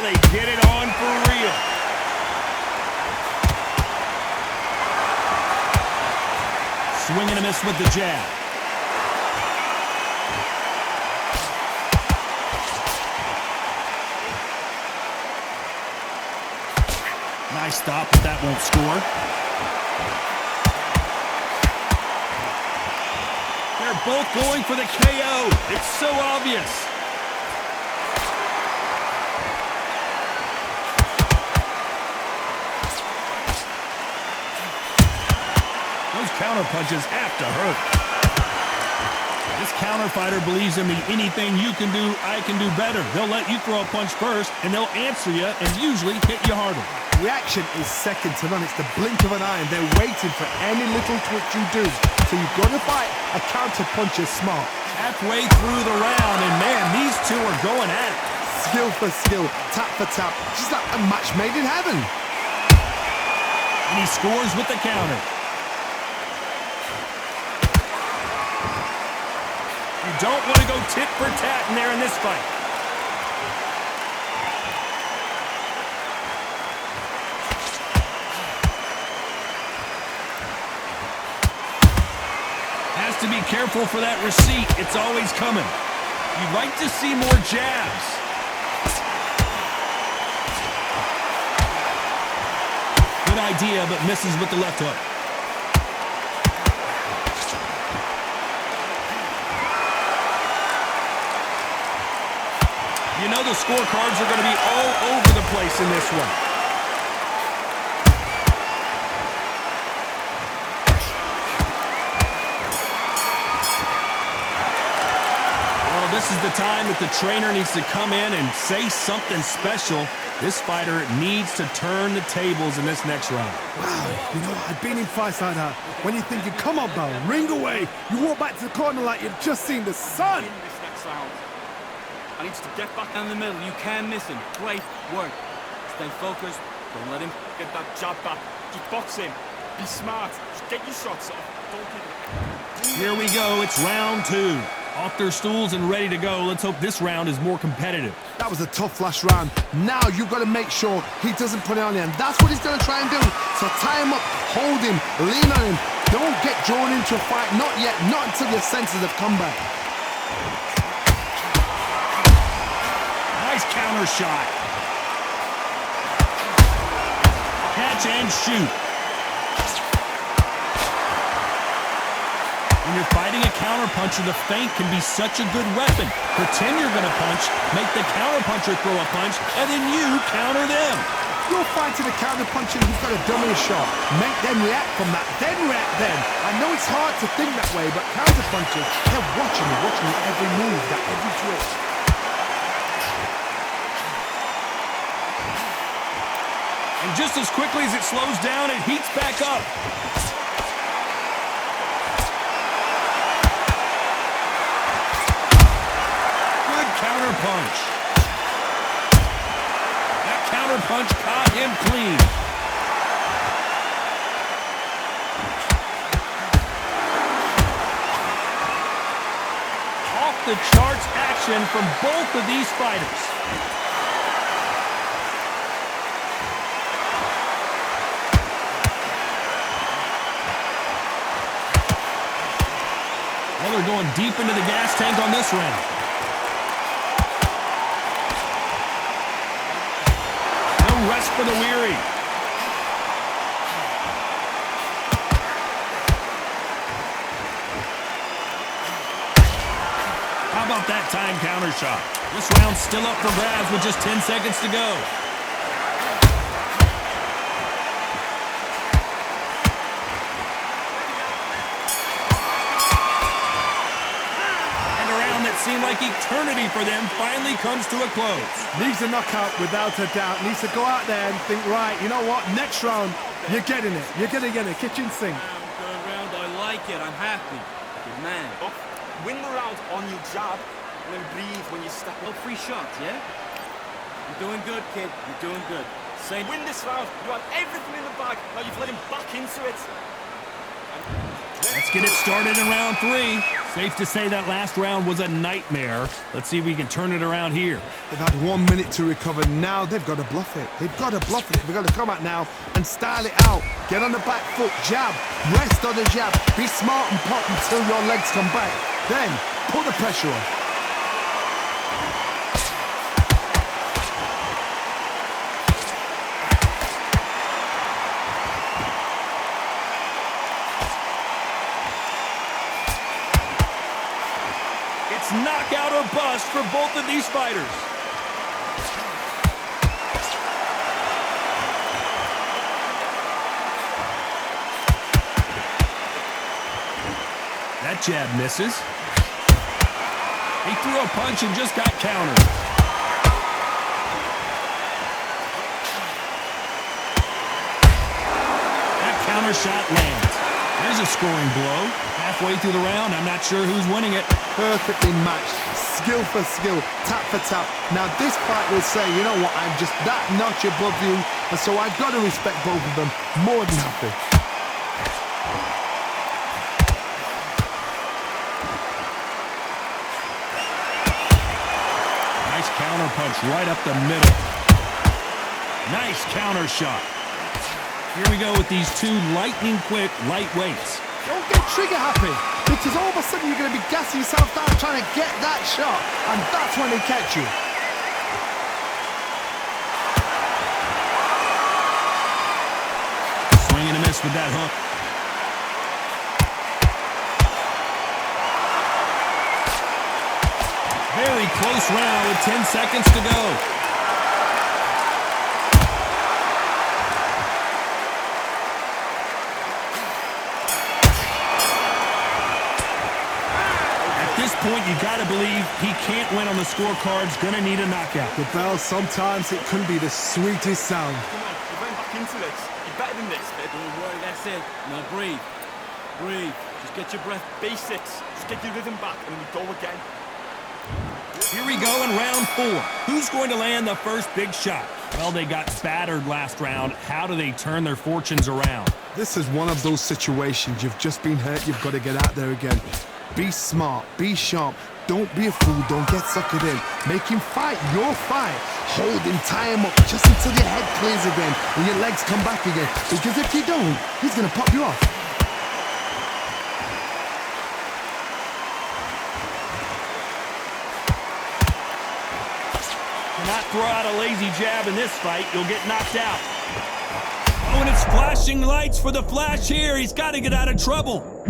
they get it on for real. Swing and a miss with the jab. Nice stop, but that won't score. They're both going for the KO. It's so obvious. Those counter punches have to hurt. This counter fighter believes in the anything you can do, I can do better. They'll let you throw a punch first, and they'll answer you and usually hit you harder. Reaction is second to none. It's the blink of an eye, and they're waiting for any little twitch you do. So you've got to fight a counter puncher smart. Halfway through the round, and man, these two are going at it. Skill for skill, tap for tap. Just like a match made in heaven. And he scores with the counter. You don't want to go tit for tat in there in this fight. Has to be careful for that receipt. It's always coming. You'd like to see more jabs. Good idea, but misses with the left hook. You know the scorecards are going to be all over the place in this one. Well, this is the time that the trainer needs to come in and say something special. This fighter needs to turn the tables in this next round. Wow, you know, I've been in fights like that. When you're thinking, come on, Bell, ring away. You walk back to the corner like you've just seen the sun. This next round. I need you to get back down the middle. You can't miss him. Great work. Stay focused. Don't let him get that jab back. Just box him. Be smart. Just get your shots off. Don't get it. Here we go. It's round two. Off their stools and ready to go. Let's hope this round is more competitive. That was a tough last round. Now you've got to make sure he doesn't put it on you. And that's what he's going to try and do. So tie him up, hold him, lean on him. Don't get drawn into a fight. Not yet. Not until your senses have come back. Nice counter shot. Catch and shoot. When you're fighting a counterpuncher, the feint can be such a good weapon. Pretend you're going to punch, make the counterpuncher throw a punch, and then you counter them. You're fighting a counterpuncher who's got a dummy shot. Make them react from that, then react then. I know it's hard to think that way, but counterpunchers, they're watching you every move, that every twist. And just as quickly as it slows down, it heats back up. Good counter punch. That counter punch caught him clean. Off the charts action from both of these fighters. Well, they're going deep into the gas tank on this round. No rest for the weary. How about that time counter shot? This round's still up for grabs with just 10 seconds to go. Seemed like eternity for them finally comes to a close. Needs a knockout without a doubt. Needs to go out there and think, right, you know what, next round, you're getting it. You're going to get a kitchen sink. Round, I like it. I'm happy. Good man. Oh, win the round on your jab, and then breathe when you step No up. free shots, yeah? You're doing good, kid. You're doing good. Say Win this round. You had everything in the bag. Now you've let him back into it. Let's get it started in round three. Safe to say that last round was a nightmare. Let's see if we can turn it around here. They've had 1 minute to recover. Now they've got to bluff it. They've got to bluff it. They've got to come out now and style it out. Get on the back foot, jab, rest on the jab. Be smart and pop until your legs come back. Then put the pressure on. Knockout or bust for both of these fighters. That jab misses. He threw a punch and just got countered. That counter shot lands. There's a scoring blow. Halfway through the round, I'm not sure who's winning it. Perfectly matched, skill for skill, tap for tap. Now this fight will say, you know what, I'm just that notch above you, and so I've got to respect both of them more than happy. Nice counter punch right up the middle. Nice counter shot. Here we go with these two lightning quick lightweights. Don't get trigger happy, because all of a sudden you're going to be gassing yourself down trying to get that shot, and that's when they catch you. Swing and a miss with that hook. Very close round with 10 seconds to go. Point, you got to believe he can't win on the scorecards. Gonna need a knockout. The bell, sometimes it can be the sweetest sound. Come on, you're going back into this. You're better than this, kid. Don't worry, that's it. Now breathe. Breathe. Just get your breath. Basics. Just get your rhythm back and we go again. Here we go in round 4. Who's going to land the first big shot? Well, they got battered last round. How do they turn their fortunes around? This is one of those situations. You've just been hurt. You've got to get out there again. Be smart, be sharp, don't be a fool, don't get suckered in. Make him fight your fight. Hold him, tie him up just until your head clears again and your legs come back again. Because if you don't, he's going to pop you off. Cannot throw out a lazy jab in this fight, you'll get knocked out. Oh, and it's flashing lights for the Flash here. He's got to get out of trouble.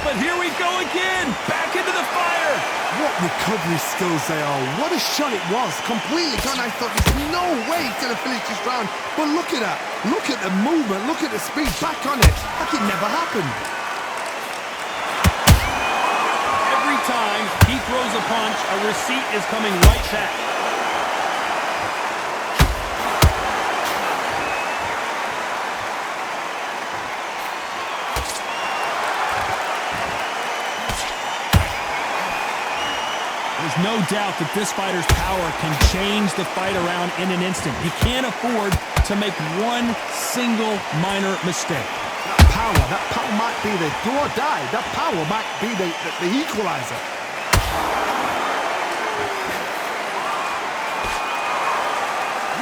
But here we go again, back into the fire. What recovery skills they are. What a shot it was. Completely gone. I thought there's no way he's going to finish this round. But look at that. Look at the movement. Look at the speed. Back on it. Like it never happened. Every time he throws a punch, a receipt is coming right back. There's no doubt that this fighter's power can change the fight around in an instant. He can't afford to make one single minor mistake. That power might be the do or die. That power might be the equalizer.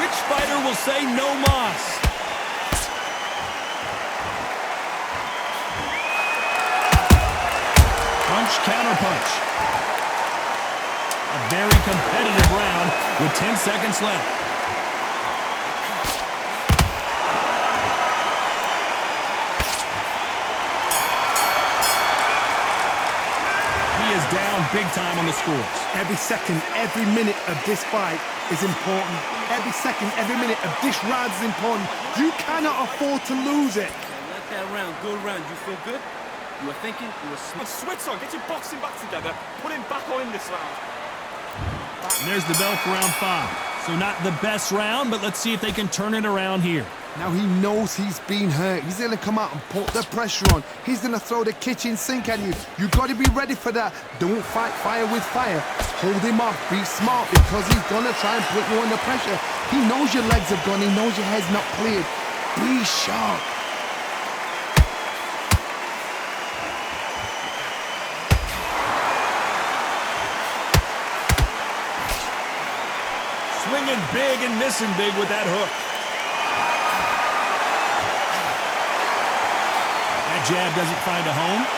Which fighter will say no mas? Punch, counter punch. A very competitive round with 10 seconds left. He is down big time on the scores. Every second, every minute of this fight is important. Every second, every minute of this round is important. You cannot afford to lose it. Let that round, good round. You feel good? You were thinking? You were smart. Switch on, get your boxing back together. Put him back on in this round. And there's the bell for round 5. So not the best round, but let's see if they can turn it around here. Now he knows he's been hurt. He's going to come out and put the pressure on. He's going to throw the kitchen sink at you. You got to be ready for that. Don't fight fire with fire. Hold him off. Be smart because he's going to try and put you under pressure. He knows your legs have gone. He knows your head's not cleared. Be sharp. Swinging big and missing big with that hook. That jab doesn't find a home.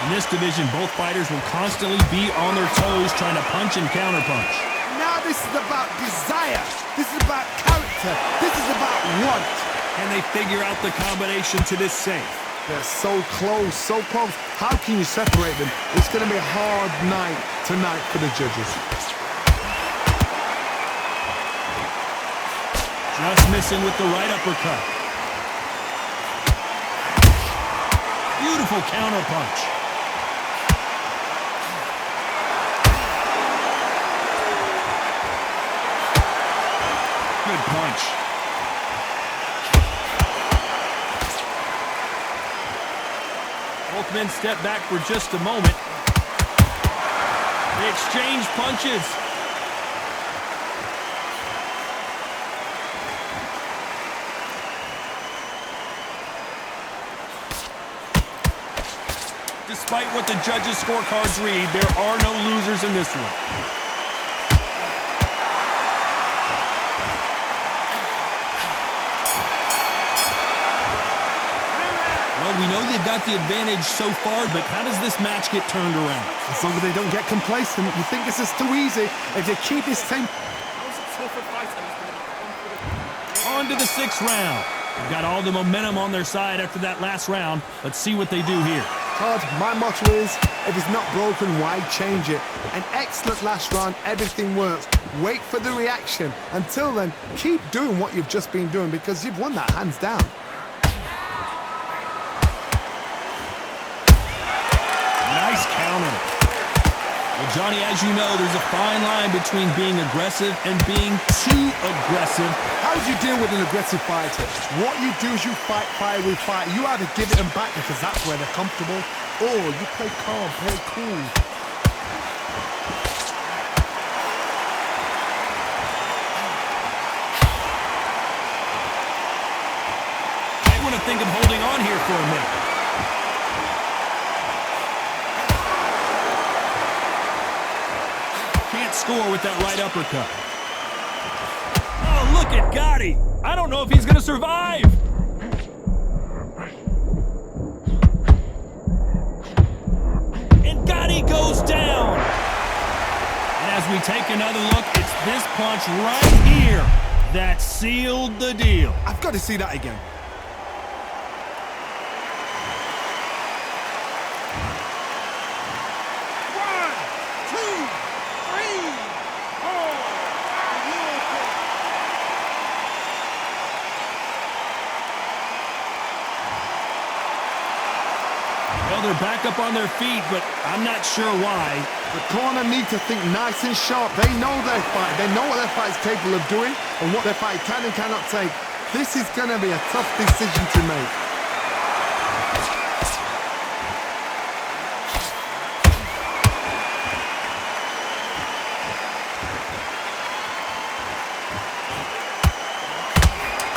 In this division, both fighters will constantly be on their toes trying to punch and counterpunch. Now this is about desire. This is about character. This is about want. Can they figure out the combination to this safe? They're so close, so close. How can you separate them? It's going to be a hard night tonight for the judges. Just missing with the right uppercut. Beautiful counter punch. Good punch. Both men step back for just a moment. They exchange punches. Despite what the judges' scorecards read, there are no losers in this one. Well, we know they've got the advantage so far, but how does this match get turned around? As long as they don't get complacent, you think this is too easy. If they keep this same... That was a tougher fight and it's going to be confident. On to the 6th round. They've got all the momentum on their side after that last round. Let's see what they do here. Todd, my motto is, if it's not broken, why change it? An excellent last round, everything works. Wait for the reaction. Until then, keep doing what you've just been doing because you've won that hands down. Nice counter. Well, Johnny, as you know, there's a fine line between being aggressive and being too aggressive. How do you deal with an aggressive fighter? What you do is you fight fire with fire. You either give it them back because that's where they're comfortable, or you play calm, play cool. I want to think of holding on here for a minute. Can't score with that right uppercut. Oh, look at Gotti. I don't know if he's going to survive. And Gotti goes down. And as we take another look, it's this punch right here that sealed the deal. I've got to see that again. Well, they're back up on their feet, but I'm not sure why. The corner need to think nice and sharp. They know their fight. They know what their fight's capable of doing and what their fight can and cannot take. This is going to be a tough decision to make.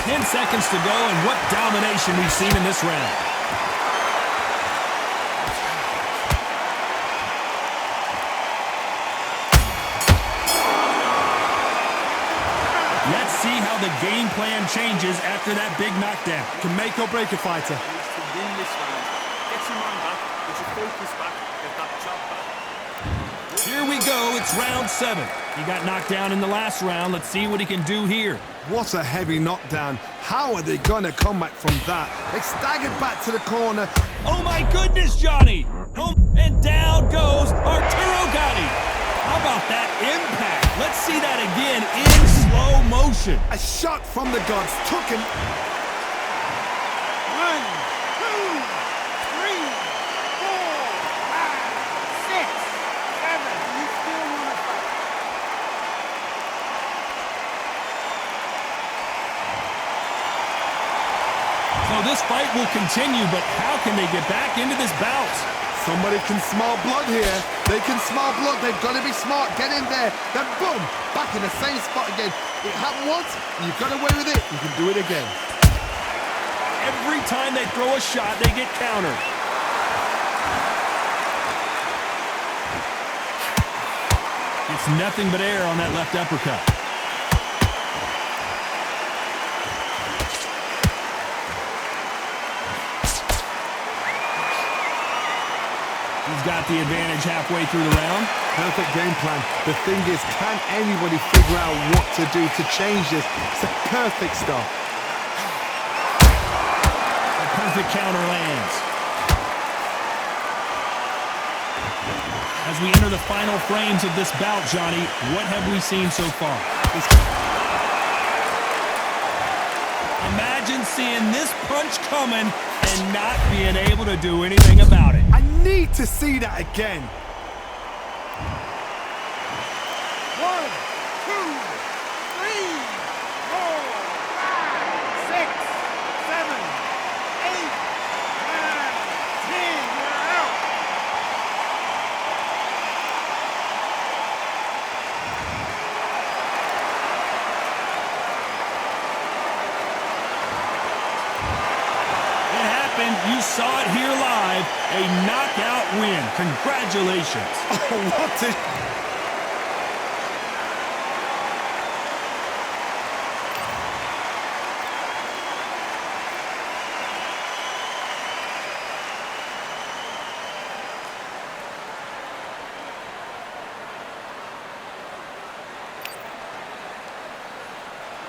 Ten seconds to go, and what domination we've seen in this round. Let's see how the game plan changes after that big knockdown. Can make or break a fighter. Needs to win this round. Get your mind back, get your focus back, get that job back. Here we go, it's round 7. He got knocked down in the last round. Let's see what he can do here. What a heavy knockdown. How are they going to come back from that? They staggered back to the corner. Oh my goodness, Johnny! Oh, and down goes Arturo Gotti. How about that impact? Let's see that again in slow motion. A shot from the gods took him. 1, 2, 3, 4, 5, 6, 7. You still want to fight? So this fight will continue, but how can they get back into this bout? Somebody can smell blood here. They can smell blood. They've got to be smart. Get in there. Then boom, back in the same spot again. It happened once. You got away with it. You can do it again. Every time they throw a shot, they get countered. It's nothing but air on that left uppercut. He's got the advantage halfway through the round. Perfect game plan. The thing is, can anybody figure out what to do to change this? It's a perfect start. A perfect counter lands. As we enter the final frames of this bout, Johnny, what have we seen so far? Imagine seeing this punch coming and not being able to do anything about it. I need to see that again. 1, 2, 3, 4, 5, 6, 7, 8, 9, 10. You're out. It happened. You saw it here live. A knockout win. Congratulations. Oh, what a...